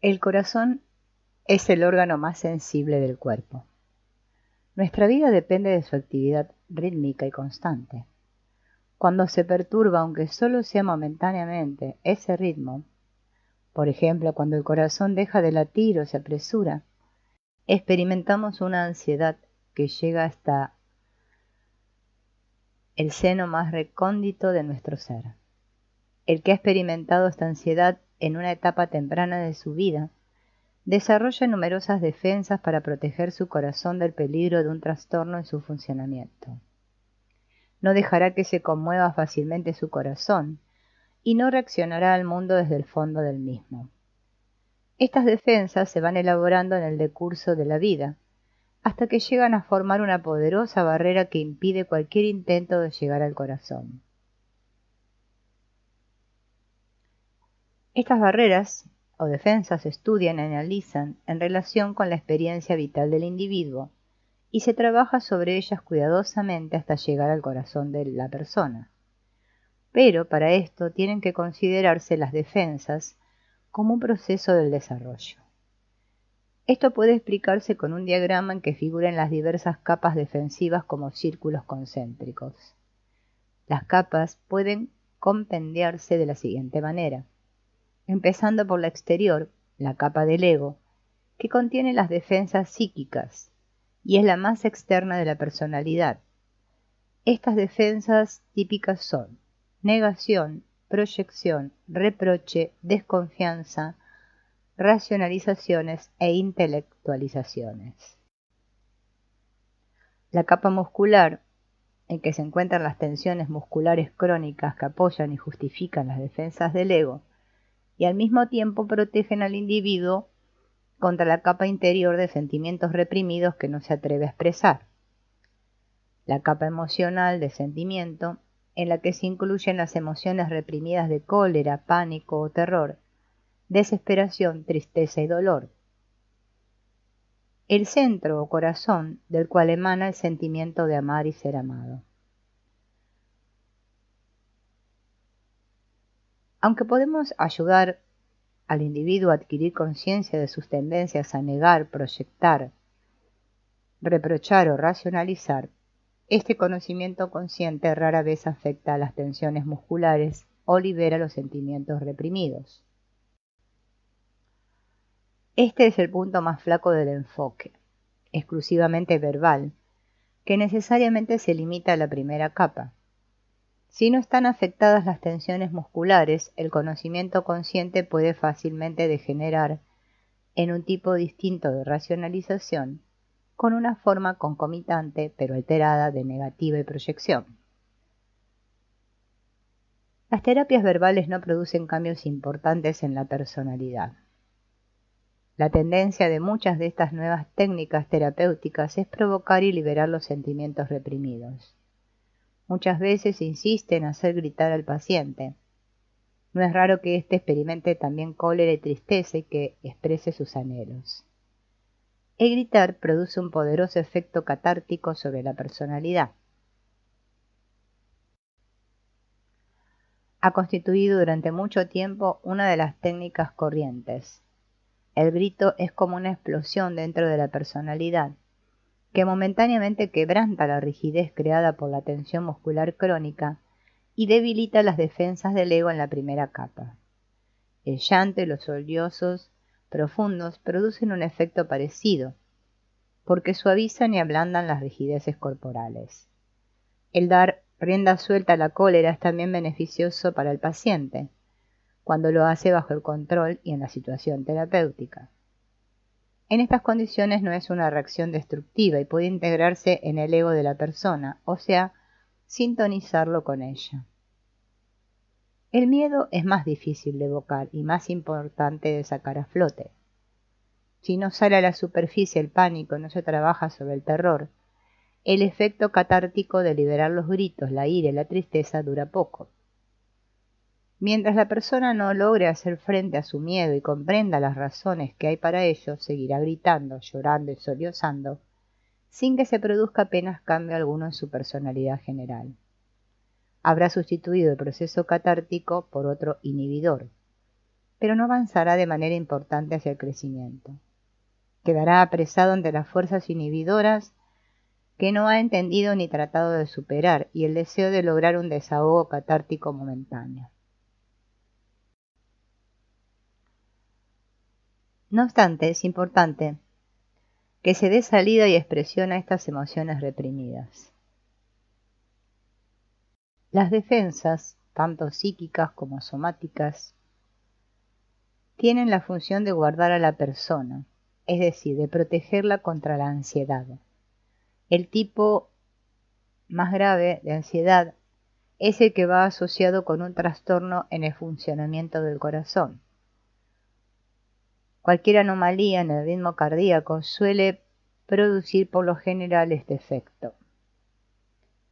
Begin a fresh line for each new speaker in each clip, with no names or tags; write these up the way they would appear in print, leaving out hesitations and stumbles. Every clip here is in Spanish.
El corazón es el órgano más sensible del cuerpo. Nuestra vida depende de su actividad rítmica y constante. Cuando se perturba, aunque solo sea momentáneamente, ese ritmo, por ejemplo, cuando el corazón deja de latir o se apresura, experimentamos una ansiedad que llega hasta el seno más recóndito de nuestro ser. El que ha experimentado esta ansiedad en una etapa temprana de su vida, desarrolla numerosas defensas para proteger su corazón del peligro de un trastorno en su funcionamiento. No dejará que se conmueva fácilmente su corazón y no reaccionará al mundo desde el fondo del mismo. Estas defensas se van elaborando en el decurso de la vida, hasta que llegan a formar una poderosa barrera que impide cualquier intento de llegar al corazón. Estas barreras o defensas se estudian y analizan en relación con la experiencia vital del individuo y se trabaja sobre ellas cuidadosamente hasta llegar al corazón de la persona. Pero para esto tienen que considerarse las defensas como un proceso del desarrollo. Esto puede explicarse con un diagrama en que figuran las diversas capas defensivas como círculos concéntricos. Las capas pueden compendiarse de la siguiente manera. Empezando por la exterior, la capa del ego, que contiene las defensas psíquicas y es la más externa de la personalidad. Estas defensas típicas son negación, proyección, reproche, desconfianza, racionalizaciones e intelectualizaciones. La capa muscular, en que se encuentran las tensiones musculares crónicas que apoyan y justifican las defensas del ego, y al mismo tiempo protegen al individuo contra la capa interior de sentimientos reprimidos que no se atreve a expresar. La capa emocional de sentimiento, en la que se incluyen las emociones reprimidas de cólera, pánico o terror, desesperación, tristeza y dolor. El centro o corazón del cual emana el sentimiento de amar y ser amado. Aunque podemos ayudar al individuo a adquirir conciencia de sus tendencias a negar, proyectar, reprochar o racionalizar, este conocimiento consciente rara vez afecta a las tensiones musculares o libera los sentimientos reprimidos. Este es el punto más flaco del enfoque, exclusivamente verbal, que necesariamente se limita a la primera capa. Si no están afectadas las tensiones musculares, el conocimiento consciente puede fácilmente degenerar en un tipo distinto de racionalización, con una forma concomitante pero alterada de negativa y proyección. Las terapias verbales no producen cambios importantes en la personalidad. La tendencia de muchas de estas nuevas técnicas terapéuticas es provocar y liberar los sentimientos reprimidos. Muchas veces insiste en hacer gritar al paciente. No es raro que éste experimente también cólera y tristeza y que exprese sus anhelos. El gritar produce un poderoso efecto catártico sobre la personalidad. Ha constituido durante mucho tiempo una de las técnicas corrientes. El grito es como una explosión dentro de la personalidad, que momentáneamente quebranta la rigidez creada por la tensión muscular crónica y debilita las defensas del ego en la primera capa. El llanto y los sollozos profundos producen un efecto parecido, porque suavizan y ablandan las rigideces corporales. El dar rienda suelta a la cólera es también beneficioso para el paciente, cuando lo hace bajo el control y en la situación terapéutica. En estas condiciones no es una reacción destructiva y puede integrarse en el ego de la persona, o sea, sintonizarlo con ella. El miedo es más difícil de evocar y más importante de sacar a flote. Si no sale a la superficie el pánico, no se trabaja sobre el terror, el efecto catártico de liberar los gritos, la ira y la tristeza dura poco. Mientras la persona no logre hacer frente a su miedo y comprenda las razones que hay para ello, seguirá gritando, llorando y sollozando, sin que se produzca apenas cambio alguno en su personalidad general. Habrá sustituido el proceso catártico por otro inhibidor. pero no avanzará de manera importante hacia el crecimiento. Quedará apresado ante las fuerzas inhibidoras que no ha entendido ni tratado de superar y el deseo de lograr un desahogo catártico momentáneo. No obstante, es importante que se dé salida y expresión a estas emociones reprimidas. Las defensas, tanto psíquicas como somáticas, tienen la función de guardar a la persona, es decir, de protegerla contra la ansiedad. El tipo más grave de ansiedad es el que va asociado con un trastorno en el funcionamiento del corazón. Cualquier anomalía en el ritmo cardíaco suele producir por lo general este efecto.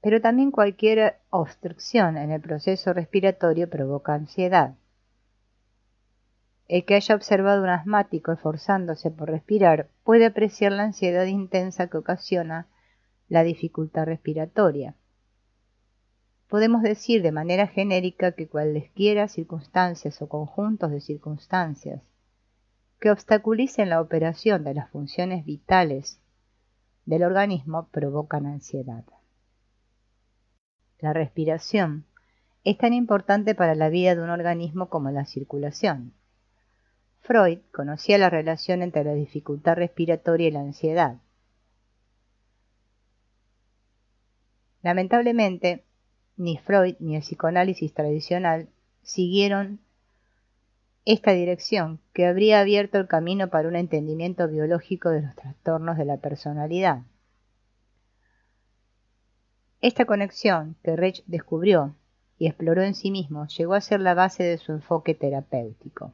Pero también cualquier obstrucción en el proceso respiratorio provoca ansiedad. El que haya observado un asmático esforzándose por respirar puede apreciar la ansiedad intensa que ocasiona la dificultad respiratoria. Podemos decir de manera genérica que cualesquiera circunstancias o conjuntos de circunstancias que obstaculicen la operación de las funciones vitales del organismo provocan ansiedad. La respiración es tan importante para la vida de un organismo como la circulación. Freud conocía la relación entre la dificultad respiratoria y la ansiedad. Lamentablemente, ni Freud ni el psicoanálisis tradicional siguieron esta dirección, que habría abierto el camino para un entendimiento biológico de los trastornos de la personalidad. Esta conexión que Reich descubrió y exploró en sí mismo llegó a ser la base de su enfoque terapéutico.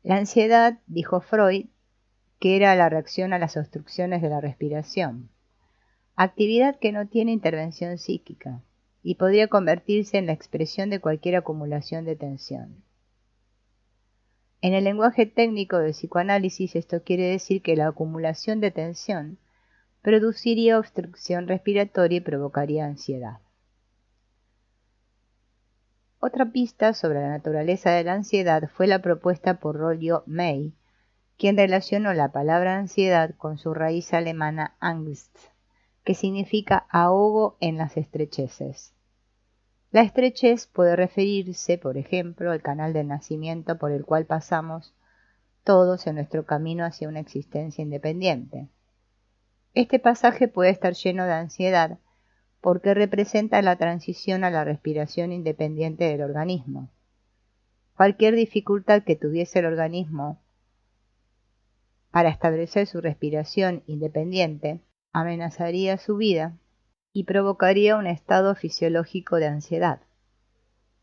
La ansiedad, dijo Freud, que era la reacción a las obstrucciones de la respiración, actividad que no tiene intervención psíquica y podría convertirse en la expresión de cualquier acumulación de tensión. En el lenguaje técnico del psicoanálisis, esto quiere decir que la acumulación de tensión produciría obstrucción respiratoria y provocaría ansiedad. Otra pista sobre la naturaleza de la ansiedad fue la propuesta por Rollo May, quien relacionó la palabra ansiedad con su raíz alemana Angst, que significa ahogo en las estrecheces. La estrechez puede referirse, por ejemplo, al canal de nacimiento por el cual pasamos todos en nuestro camino hacia una existencia independiente. Este pasaje puede estar lleno de ansiedad porque representa la transición a la respiración independiente del organismo. Cualquier dificultad que tuviese el organismo para establecer su respiración independiente amenazaría su vida y provocaría un estado fisiológico de ansiedad.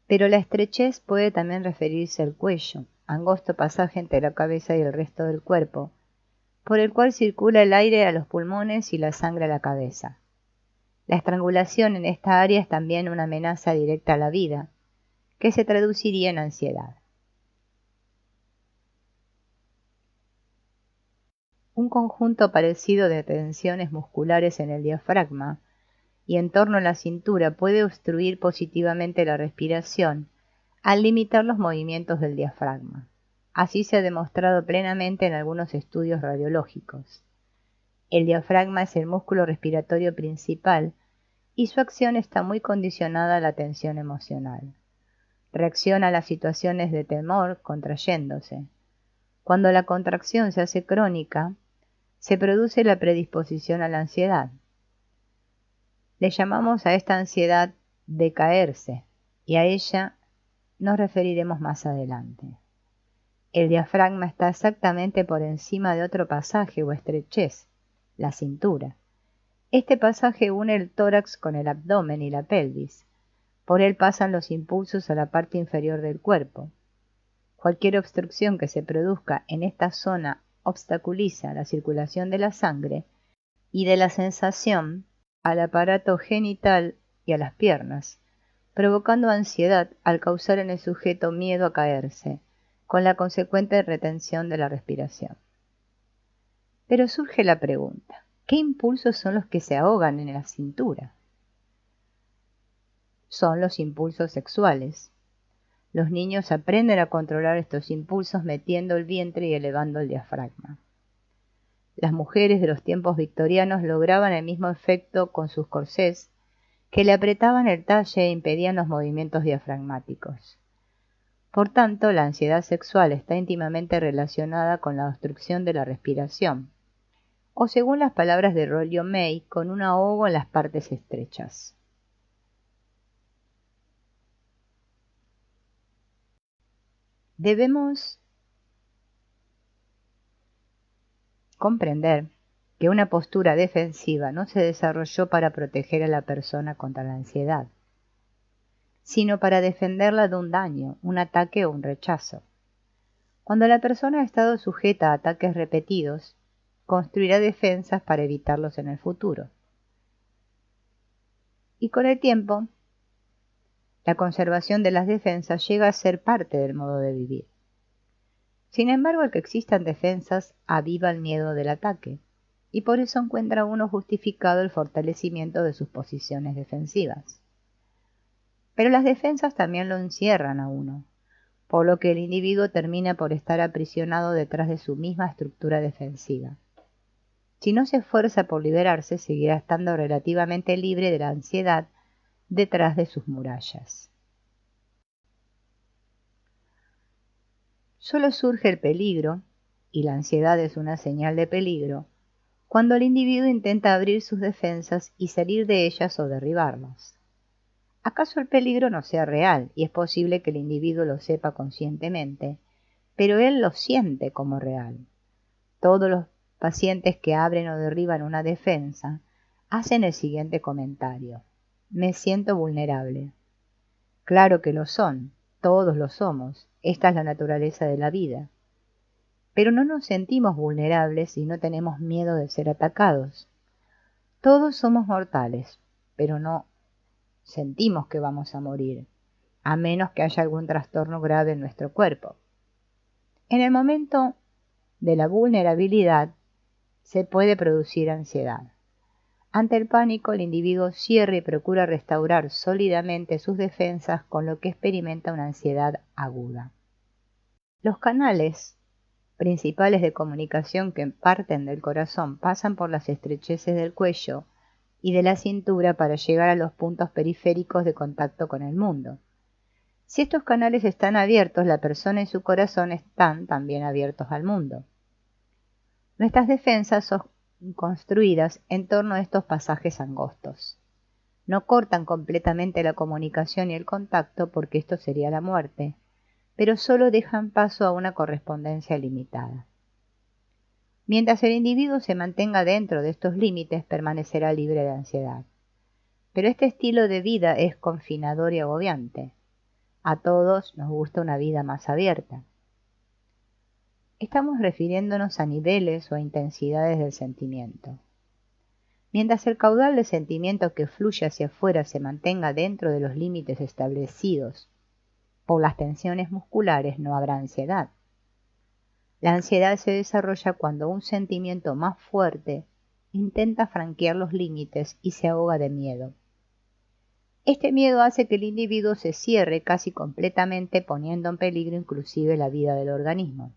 Pero la estrechez puede también referirse al cuello, angosto pasaje entre la cabeza y el resto del cuerpo, por el cual circula el aire a los pulmones y la sangre a la cabeza. La estrangulación en esta área es también una amenaza directa a la vida, que se traduciría en ansiedad. Un conjunto parecido de tensiones musculares en el diafragma y en torno a la cintura puede obstruir positivamente la respiración al limitar los movimientos del diafragma. Así se ha demostrado plenamente en algunos estudios radiológicos. El diafragma es el músculo respiratorio principal y su acción está muy condicionada a la tensión emocional. Reacciona a las situaciones de temor contrayéndose. Cuando la contracción se hace crónica, se produce la predisposición a la ansiedad. Le llamamos a esta ansiedad decaerse y a ella nos referiremos más adelante. El diafragma está exactamente por encima de otro pasaje o estrechez, la cintura. Este pasaje une el tórax con el abdomen y la pelvis. Por él pasan los impulsos a la parte inferior del cuerpo. Cualquier obstrucción que se produzca en esta zona obstaculiza la circulación de la sangre y de la sensación al aparato genital y a las piernas, provocando ansiedad al causar en el sujeto miedo a caerse, con la consecuente retención de la respiración. Pero surge la pregunta, ¿qué impulsos son los que se ahogan en la cintura? Son los impulsos sexuales. Los niños aprenden a controlar estos impulsos metiendo el vientre y elevando el diafragma. Las mujeres de los tiempos victorianos lograban el mismo efecto con sus corsés, que le apretaban el talle e impedían los movimientos diafragmáticos. Por tanto, la ansiedad sexual está íntimamente relacionada con la obstrucción de la respiración, o según las palabras de Rollo May, con un ahogo en las partes estrechas. Debemos comprender que una postura defensiva no se desarrolló para proteger a la persona contra la ansiedad, sino para defenderla de un daño, un ataque o un rechazo. Cuando la persona ha estado sujeta a ataques repetidos, construirá defensas para evitarlos en el futuro. Y con el tiempo, la conservación de las defensas llega a ser parte del modo de vivir. Sin embargo, el que existan defensas aviva el miedo del ataque, y por eso encuentra uno justificado el fortalecimiento de sus posiciones defensivas. Pero las defensas también lo encierran a uno, por lo que el individuo termina por estar aprisionado detrás de su misma estructura defensiva. Si no se esfuerza por liberarse, seguirá estando relativamente libre de la ansiedad detrás de sus murallas. Solo surge el peligro, y la ansiedad es una señal de peligro, cuando el individuo intenta abrir sus defensas y salir de ellas o derribarlas. ¿Acaso el peligro no sea real y es posible que el individuo lo sepa conscientemente, pero él lo siente como real? Todos los pacientes que abren o derriban una defensa hacen el siguiente comentario: me siento vulnerable. Claro que lo son, todos lo somos, esta es la naturaleza de la vida. Pero no nos sentimos vulnerables y no tenemos miedo de ser atacados. Todos somos mortales, pero no sentimos que vamos a morir, a menos que haya algún trastorno grave en nuestro cuerpo. En el momento de la vulnerabilidad se puede producir ansiedad. Ante el pánico, el individuo cierra y procura restaurar sólidamente sus defensas, con lo que experimenta una ansiedad aguda. Los canales principales de comunicación que parten del corazón pasan por las estrecheces del cuello y de la cintura para llegar a los puntos periféricos de contacto con el mundo. Si estos canales están abiertos, la persona y su corazón están también abiertos al mundo. Nuestras defensas son construidas en torno a estos pasajes angostos. No cortan completamente la comunicación y el contacto, porque esto sería la muerte, pero solo dejan paso a una correspondencia limitada. Mientras el individuo se mantenga dentro de estos límites, permanecerá libre de ansiedad. Pero este estilo de vida es confinador y agobiante. A todos nos gusta una vida más abierta. Estamos refiriéndonos a niveles o a intensidades del sentimiento. Mientras el caudal de sentimiento que fluye hacia afuera se mantenga dentro de los límites establecidos por las tensiones musculares, no habrá ansiedad. La ansiedad se desarrolla cuando un sentimiento más fuerte intenta franquear los límites y se ahoga de miedo. Este miedo hace que el individuo se cierre casi completamente, poniendo en peligro inclusive la vida del organismo.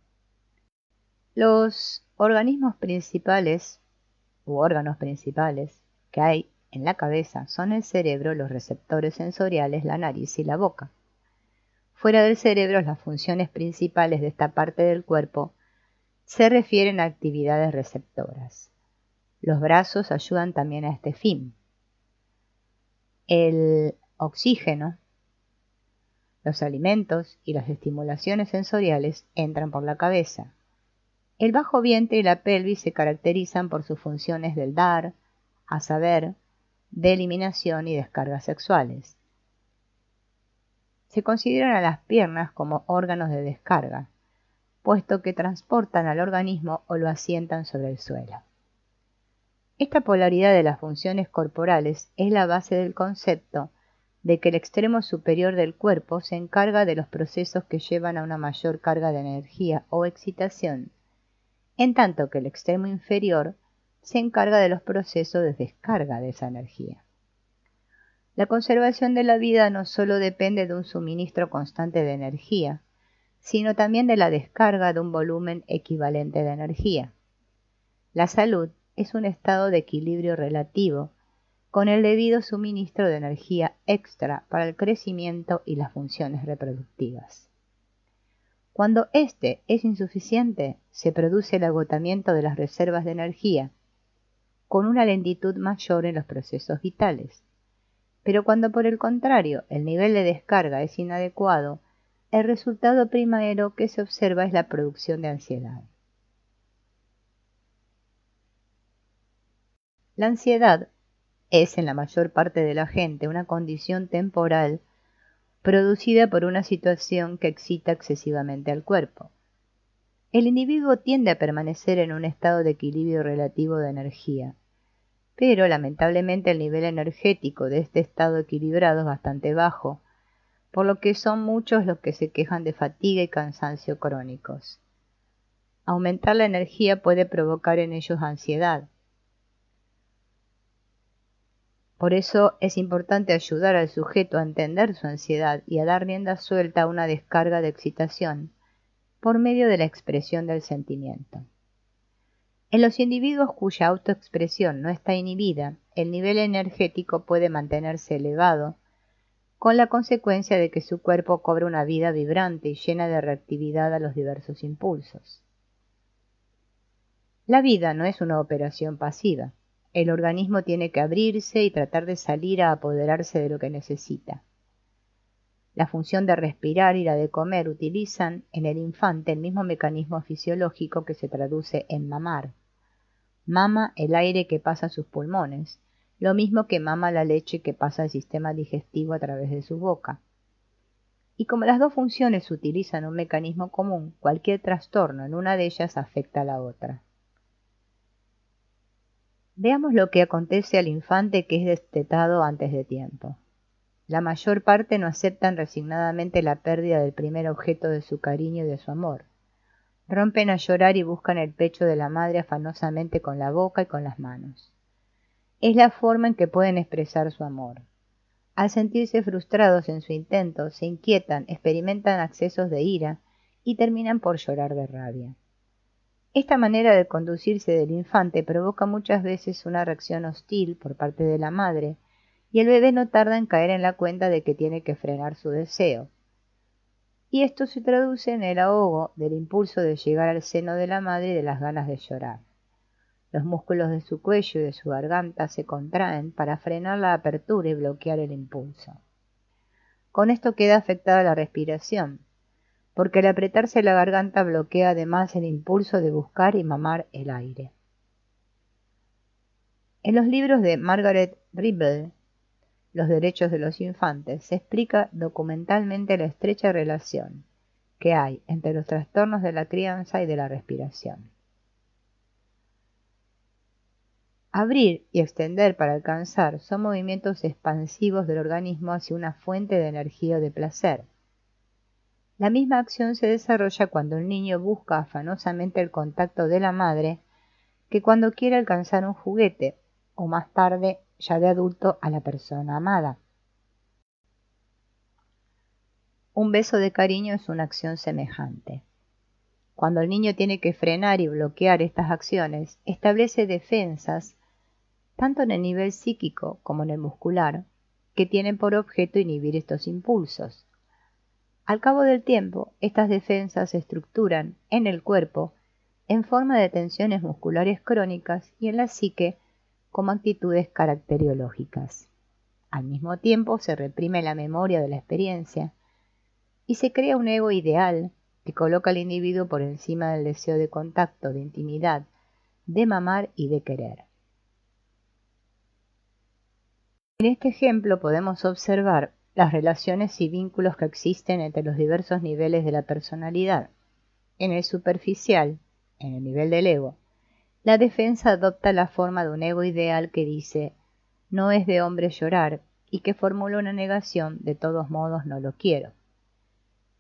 Los órganos principales que hay en la cabeza son el cerebro, los receptores sensoriales, la nariz y la boca. Fuera del cerebro, las funciones principales de esta parte del cuerpo se refieren a actividades receptoras. Los brazos ayudan también a este fin. El oxígeno, los alimentos y las estimulaciones sensoriales entran por la cabeza. El bajo vientre y la pelvis se caracterizan por sus funciones del dar, a saber, de eliminación y descargas sexuales. Se consideran a las piernas como órganos de descarga, puesto que transportan al organismo o lo asientan sobre el suelo. Esta polaridad de las funciones corporales es la base del concepto de que el extremo superior del cuerpo se encarga de los procesos que llevan a una mayor carga de energía o excitación, en tanto que el extremo inferior se encarga de los procesos de descarga de esa energía. La conservación de la vida no solo depende de un suministro constante de energía, sino también de la descarga de un volumen equivalente de energía. La salud es un estado de equilibrio relativo, con el debido suministro de energía extra para el crecimiento y las funciones reproductivas. Cuando este es insuficiente, se produce el agotamiento de las reservas de energía, con una lentitud mayor en los procesos vitales. Pero cuando por el contrario el nivel de descarga es inadecuado, el resultado primero que se observa es la producción de ansiedad. La ansiedad es en la mayor parte de la gente una condición temporal producida por una situación que excita excesivamente al cuerpo. El individuo tiende a permanecer en un estado de equilibrio relativo de energía, pero lamentablemente el nivel energético de este estado equilibrado es bastante bajo, por lo que son muchos los que se quejan de fatiga y cansancio crónicos. Aumentar la energía puede provocar en ellos ansiedad. Por eso es importante ayudar al sujeto a entender su ansiedad y a dar rienda suelta a una descarga de excitación por medio de la expresión del sentimiento. En los individuos cuya autoexpresión no está inhibida, el nivel energético puede mantenerse elevado, con la consecuencia de que su cuerpo cobra una vida vibrante y llena de reactividad a los diversos impulsos. La vida no es una operación pasiva. El organismo tiene que abrirse y tratar de salir a apoderarse de lo que necesita. La función de respirar y la de comer utilizan en el infante el mismo mecanismo fisiológico que se traduce en mamar. Mama el aire que pasa a sus pulmones, lo mismo que mama la leche que pasa al sistema digestivo a través de su boca. Y como las dos funciones utilizan un mecanismo común, cualquier trastorno en una de ellas afecta a la otra. Veamos lo que acontece al infante que es destetado antes de tiempo. La mayor parte no aceptan resignadamente la pérdida del primer objeto de su cariño y de su amor. Rompen a llorar y buscan el pecho de la madre afanosamente con la boca y con las manos. Es la forma en que pueden expresar su amor. Al sentirse frustrados en su intento, se inquietan, experimentan accesos de ira y terminan por llorar de rabia. Esta manera de conducirse del infante provoca muchas veces una reacción hostil por parte de la madre, y el bebé no tarda en caer en la cuenta de que tiene que frenar su deseo. Y esto se traduce en el ahogo del impulso de llegar al seno de la madre y de las ganas de llorar. Los músculos de su cuello y de su garganta se contraen para frenar la apertura y bloquear el impulso. Con esto queda afectada la respiración, porque al apretarse la garganta bloquea además el impulso de buscar y mamar el aire. En los libros de Margaret Ribble, Los derechos de los infantes, se explica documentalmente la estrecha relación que hay entre los trastornos de la crianza y de la respiración. Abrir y extender para alcanzar son movimientos expansivos del organismo hacia una fuente de energía o de placer. La misma acción se desarrolla cuando el niño busca afanosamente el contacto de la madre que cuando quiere alcanzar un juguete, o más tarde, ya de adulto, a la persona amada. Un beso de cariño es una acción semejante. Cuando el niño tiene que frenar y bloquear estas acciones, establece defensas, tanto en el nivel psíquico como en el muscular, que tienen por objeto inhibir estos impulsos. Al cabo del tiempo, estas defensas se estructuran en el cuerpo en forma de tensiones musculares crónicas y en la psique como actitudes caracteriológicas. Al mismo tiempo se reprime la memoria de la experiencia y se crea un ego ideal que coloca al individuo por encima del deseo de contacto, de intimidad, de mamar y de querer. En este ejemplo podemos observar las relaciones y vínculos que existen entre los diversos niveles de la personalidad. En el superficial, en el nivel del ego, la defensa adopta la forma de un ego ideal que dice «no es de hombre llorar» y que formula una negación «de todos modos no lo quiero».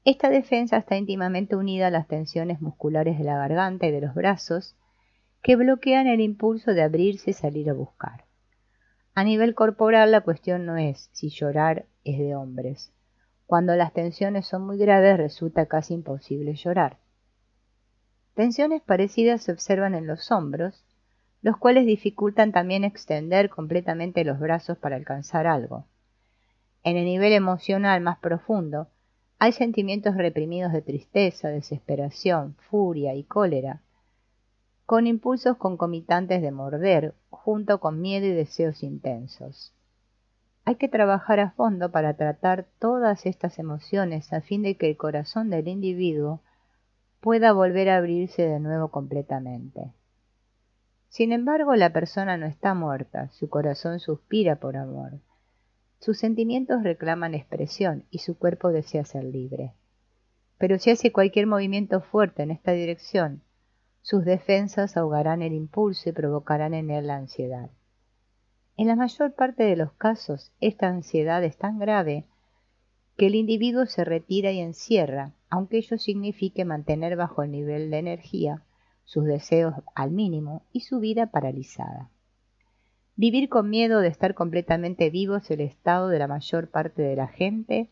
Esta defensa está íntimamente unida a las tensiones musculares de la garganta y de los brazos que bloquean el impulso de abrirse y salir a buscar. A nivel corporal, la cuestión no es si llorar es de hombres. Cuando las tensiones son muy graves, resulta casi imposible llorar. Tensiones parecidas se observan en los hombros, los cuales dificultan también extender completamente los brazos para alcanzar algo. En el nivel emocional más profundo, hay sentimientos reprimidos de tristeza, desesperación, furia y cólera, con impulsos concomitantes de morder, junto con miedo y deseos intensos. Hay que trabajar a fondo para tratar todas estas emociones a fin de que el corazón del individuo pueda volver a abrirse de nuevo completamente. Sin embargo, la persona no está muerta, su corazón suspira por amor. Sus sentimientos reclaman expresión y su cuerpo desea ser libre. Pero si hace cualquier movimiento fuerte en esta dirección, sus defensas ahogarán el impulso y provocarán en él la ansiedad. En la mayor parte de los casos, esta ansiedad es tan grave que el individuo se retira y encierra, aunque ello signifique mantener bajo el nivel de energía sus deseos al mínimo y su vida paralizada. Vivir con miedo de estar completamente vivo es el estado de la mayor parte de la gente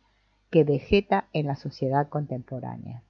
que vegeta en la sociedad contemporánea.